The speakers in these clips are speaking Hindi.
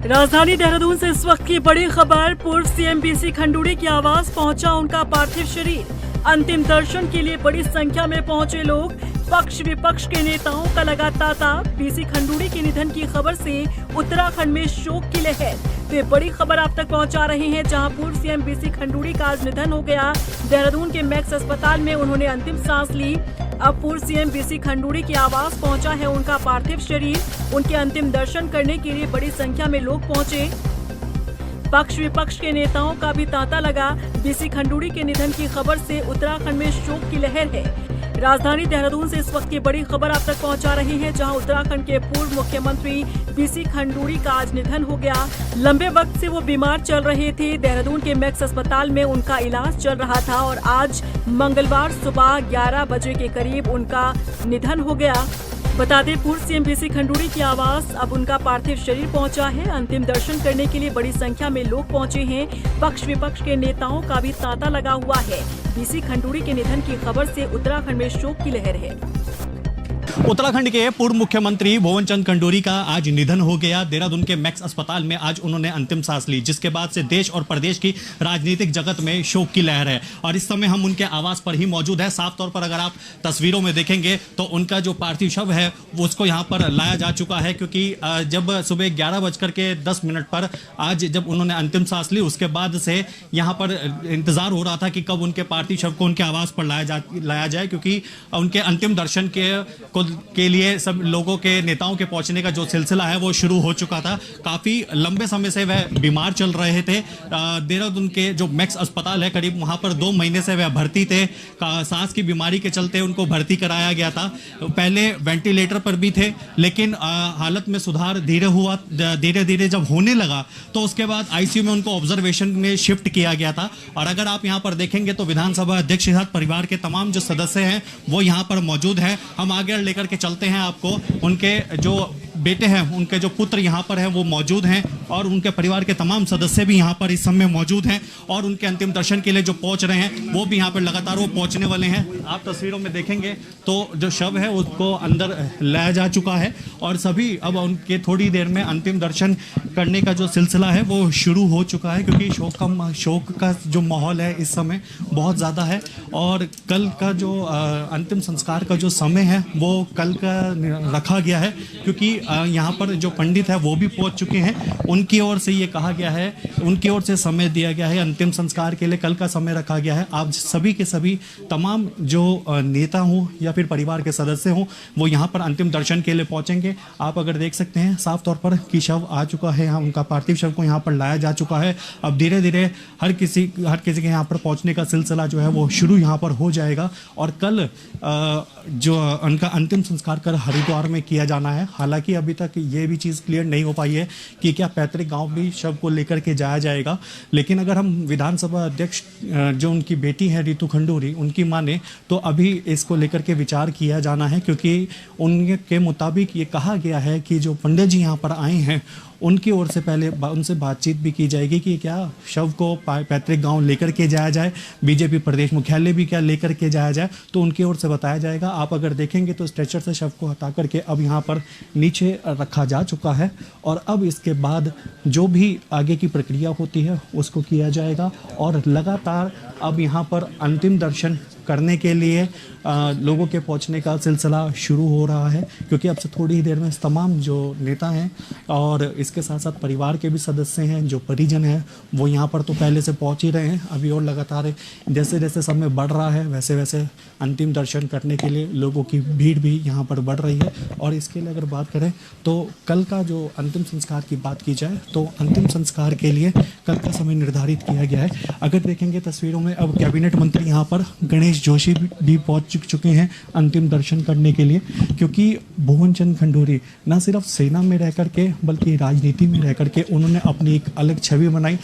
राजधानी देहरादून से इस वक्त की बड़ी खबर। पूर्व सीएम बीसी खंडूड़ी की आवास पहुंचा उनका पार्थिव शरीर। अंतिम दर्शन के लिए बड़ी संख्या में पहुंचे लोग। पक्ष विपक्ष के नेताओं का लगा तांता। बीसी खंडूड़ी के निधन की खबर से उत्तराखंड में शोक की लहर। वे बड़ी खबर आप तक पहुंचा रहे हैं, जहां पूर्व सीएम बीसी खंडूड़ी का आज निधन हो गया। देहरादून के मैक्स अस्पताल में उन्होंने अंतिम सांस ली। अब पूर्व सीएम बीसी खंडूड़ी की आवास पहुंचा है उनका पार्थिव शरीर। उनके अंतिम दर्शन करने के लिए बड़ी संख्या में लोग पहुंचे। पक्ष विपक्ष के नेताओं का भी तांता लगा। बीसी खंडूड़ी के निधन की खबर से उत्तराखंड में शोक की लहर है। राजधानी देहरादून से इस वक्त की बड़ी खबर आप तक पहुंचा रहे हैं, जहां उत्तराखंड के पूर्व मुख्यमंत्री बीसी खंडूड़ी का आज निधन हो गया। लंबे वक्त से वो बीमार चल रहे थे। देहरादून के मैक्स अस्पताल में उनका इलाज चल रहा था और आज मंगलवार सुबह 11 बजे के करीब उनका निधन हो गया। बता दें, पूर्व सीएम बीसी खंडूड़ी की आवास अब उनका पार्थिव शरीर पहुंचा है। अंतिम दर्शन करने के लिए बड़ी संख्या में लोग पहुंचे हैं। पक्ष विपक्ष के नेताओं का भी तांता लगा हुआ है। बीसी खंडूड़ी के निधन की खबर से उत्तराखंड में शोक की लहर है। उत्तराखंड के पूर्व मुख्यमंत्री भुवन चंद खंडूड़ी का आज निधन हो गया। देहरादून के मैक्स अस्पताल में आज उन्होंने अंतिम सांस ली, जिसके बाद से देश और प्रदेश की राजनीतिक जगत में शोक की लहर है। और इस समय हम उनके आवास पर ही मौजूद है। साफ तौर पर अगर आप तस्वीरों में देखेंगे तो उनका जो पार्थिव शव है वो उसको यहाँ पर लाया जा चुका है, क्योंकि जब सुबह 11:10 पर आज जब उन्होंने अंतिम सांस ली, उसके बाद से यहाँ पर इंतजार हो रहा था कि कब उनके पार्थिव शव को उनके आवास पर लाया जाए, क्योंकि उनके अंतिम दर्शन के लिए सब लोगों के नेताओं के पहुंचने का जो सिलसिला है वो शुरू हो चुका था। काफ़ी लंबे समय से वह बीमार चल रहे थे। देहरादून के जो मैक्स अस्पताल है, करीब वहां पर 2 महीने से वह भर्ती थे। सांस की बीमारी के चलते उनको भर्ती कराया गया था। पहले वेंटिलेटर पर भी थे, लेकिन हालत में सुधार धीरे धीरे जब होने लगा तो उसके बाद आईसीयू में उनको ऑब्जर्वेशन में शिफ्ट किया गया था। और अगर आप यहाँ पर देखेंगे तो विधानसभा अध्यक्ष के साथ परिवार के तमाम जो सदस्य हैं वो यहाँ पर मौजूद हैं। हम आगे लेकर के चलते हैं आपको। उनके जो बेटे हैं, उनके जो पुत्र यहाँ पर हैं वो मौजूद हैं और उनके परिवार के तमाम सदस्य भी यहाँ पर इस समय मौजूद हैं और उनके अंतिम दर्शन के लिए जो पहुँच रहे हैं वो भी यहाँ पर लगातार वो पहुँचने वाले हैं। आप तस्वीरों में देखेंगे तो जो शव है उसको अंदर लाया जा चुका है और सभी अब उनके थोड़ी देर में अंतिम दर्शन करने का जो सिलसिला है वो शुरू हो चुका है, क्योंकि शोक का जो माहौल है इस समय बहुत ज़्यादा है। और कल का जो अंतिम संस्कार का जो समय है वो कल का रखा गया है, क्योंकि यहाँ पर जो पंडित है वो भी पहुँच चुके हैं। उनकी ओर से ये कहा गया है, उनकी ओर से समय दिया गया है अंतिम संस्कार के लिए, कल का समय रखा गया है। आप सभी के सभी तमाम जो नेता हों या फिर परिवार के सदस्य हों वो यहाँ पर अंतिम दर्शन के लिए पहुँचेंगे। आप अगर देख सकते हैं साफ तौर पर कि शव आ चुका है, यहाँ उनका पार्थिव शव को यहाँ पर लाया जा चुका है। अब धीरे धीरे हर किसी के यहाँ पर पहुँचने का सिलसिला जो है वो शुरू यहाँ पर हो जाएगा। और कल जो उनका अंतिम संस्कार कर हरिद्वार में किया जाना है। हालांकि अभी तक ये भी चीज़ क्लियर नहीं हो पाई है कि क्या पैतृक गांव भी शव को लेकर के जाया जाएगा। लेकिन अगर हम विधानसभा अध्यक्ष जो उनकी बेटी है रितु खंडूड़ी उनकी माने तो अभी इसको लेकर के विचार किया जाना है, क्योंकि उनके मुताबिक ये कहा गया है कि जो पंडित जी यहाँ पर आए हैं उनकी ओर से पहले उनसे बातचीत भी की जाएगी कि क्या शव को पैतृक गांव लेकर के जाया जाए, बीजेपी प्रदेश मुख्यालय भी क्या लेकर के जाया जाए, तो उनकी ओर से बताया जाएगा। आप अगर देखेंगे तो स्ट्रेचर से शव को हटा करके अब यहाँ पर नीचे रखा जा चुका है और अब इसके बाद जो भी आगे की प्रक्रिया होती है उसको किया जाएगा। और लगातार अब यहाँ पर अंतिम दर्शन करने के लिए लोगों के पहुंचने का सिलसिला शुरू हो रहा है, क्योंकि अब से थोड़ी ही देर में तमाम जो नेता हैं और इसके साथ साथ परिवार के भी सदस्य हैं, जो परिजन हैं, वो यहाँ पर तो पहले से पहुंच ही रहे हैं। अभी और लगातार जैसे जैसे समय बढ़ रहा है वैसे वैसे अंतिम दर्शन करने के लिए लोगों की भीड़ भी यहाँ पर बढ़ रही है। और इसके लिए अगर बात करें तो कल का जो अंतिम संस्कार की बात की जाए तो अंतिम संस्कार के लिए कल का समय निर्धारित किया गया है। अगर देखेंगे तस्वीरों में अब कैबिनेट मंत्री यहाँ पर गणेश जोशी भी पहुंच चुके हैं अंतिम दर्शन करने के लिए, क्योंकि भुवन चंद खंडूड़ी न सिर्फ सेना में रह करके बल्कि राजनीति में रह करके उन्होंने अपनी एक अलग छवि बनाई।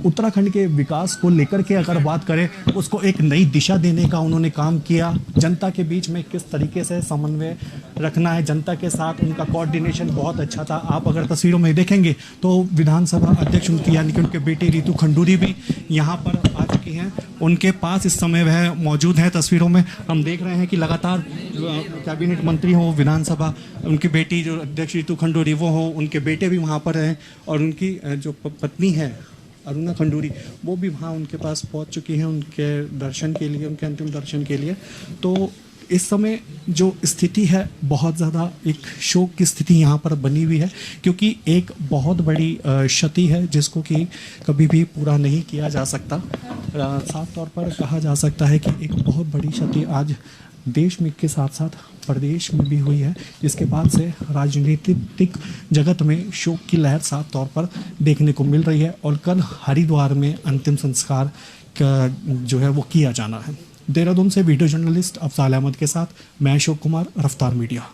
उत्तराखंड के विकास को लेकर के अगर बात करें उसको एक नई दिशा देने का उन्होंने काम किया। जनता के बीच में किस तरीके से समन्वय रखना है, जनता के साथ उनका कोऑर्डिनेशन बहुत अच्छा था। आप अगर तस्वीरों में देखेंगे तो विधानसभा अध्यक्ष उनकी यानी कि उनके बेटे रितु खंडूड़ी भी यहाँ पर आ चुकी चुकी हैं, उनके पास इस समय वह मौजूद हैं। तस्वीरों में हम देख रहे हैं कि लगातार जो कैबिनेट मंत्री हो, विधानसभा, उनकी बेटी जो अध्यक्ष रितु खंडूरी वो हो, उनके बेटे भी वहाँ पर हैं और उनकी जो पत्नी है अरुणा खंडूरी वो भी वहाँ उनके पास पहुँच चुकी हैं उनके दर्शन के लिए, उनके अंतिम दर्शन के लिए। तो इस समय जो स्थिति है बहुत ज़्यादा एक शोक की स्थिति यहाँ पर बनी हुई है, क्योंकि एक बहुत बड़ी क्षति है जिसको कि कभी भी पूरा नहीं किया जा सकता। साफ तौर पर कहा जा सकता है कि एक बहुत बड़ी क्षति आज देश में के साथ साथ प्रदेश में भी हुई है, जिसके बाद से राजनीतिक जगत में शोक की लहर साफ तौर पर देखने को मिल रही है। और कल हरिद्वार में अंतिम संस्कार का जो है वो किया जाना है। देहरादून से वीडियो जर्नलिस्ट अफजाल अहमद के साथ मैं अशोक कुमार, रफ्तार मीडिया।